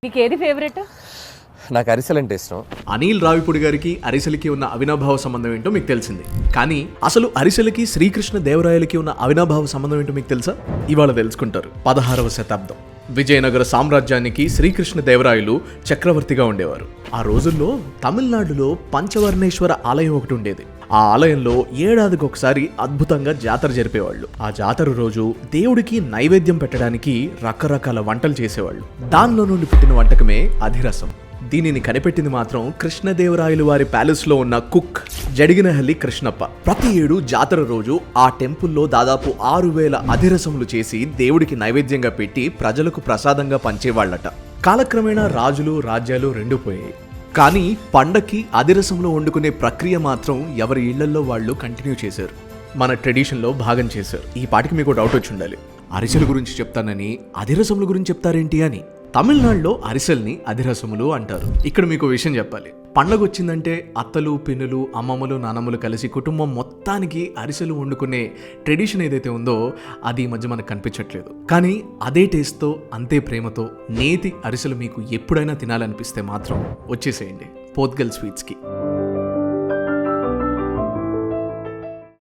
నీకేది ఫేవరెట్? నాకు అరిసెలు అంటే ఇష్టం. అనిల్ రావిపూడి గారికి అరిసెలకి ఉన్న అవినాభావ సంబంధం ఏంటో మీకు తెలిసింది. కానీ అసలు అరిసెలకి శ్రీకృష్ణ దేవరాయలకి ఉన్న అవినాభావ సంబంధం ఏంటో మీకు తెలుసా? ఇవాళ తెలుసుకుంటారు. 16వ శతాబ్దం విజయనగర సామ్రాజ్యానికి శ్రీకృష్ణ దేవరాయలు చక్రవర్తిగా ఉండేవారు. ఆ రోజుల్లో తమిళనాడులో పంచవర్ణేశ్వర ఆలయం ఒకటి ఉండేది. ఆ ఆలయంలో ఏడాదికి ఒకసారి అద్భుతంగా జాతర జరిపేవాళ్ళు. ఆ జాతర రోజు దేవుడికి నైవేద్యం పెట్టడానికి రకరకాల వంటలు చేసేవాళ్ళు. దానిలో నుండి పుట్టిన వంటకమే అధిరసం. దీనిని కనిపెట్టింది మాత్రం కృష్ణదేవరాయలు వారి ప్యాలెస్ లో ఉన్న కుక్ జడిగినహల్లి కృష్ణప్ప. ప్రతి ఏడు జాతర రోజు ఆ టెంపుల్లో దాదాపు 6000 అధిరసములు చేసి దేవుడికి నైవేద్యంగా పెట్టి ప్రజలకు ప్రసాదంగా పంచేవాళ్లట. కాలక్రమేణా రాజులు రాజ్యాలు రెండూ పోయాయి. కానీ పండక్కి అధిరసంలో వండుకునే ప్రక్రియ మాత్రం ఎవరి ఇళ్లల్లో వాళ్ళు కంటిన్యూ చేశారు. మన ట్రెడిషన్లో భాగం చేశారు. ఈ పాటికి మీకు డౌట్ వచ్చి ఉండాలి, అరిసెల గురించి చెప్తానని అధిరసముల గురించి చెప్తారేంటి అని. తమిళనాడులో అరిసెల్ని అధిరసములు అంటారు. ఇక్కడ మీకు విషయం చెప్పాలి. పండగ వచ్చిందంటే అత్తలు పిన్నులు అమ్మమ్మలు నానమ్మలు కలిసి కుటుంబం మొత్తానికి అరిసెలు వండుకునే ట్రెడిషన్ ఏదైతే ఉందో అది ఈ మధ్య మనకు కనిపించట్లేదు. కానీ అదే టేస్ట్తో అంతే ప్రేమతో నేతి అరిసెలు మీకు ఎప్పుడైనా తినాలనిపిస్తే మాత్రం వచ్చేసేయండి పోత్గల్ స్వీట్స్కి.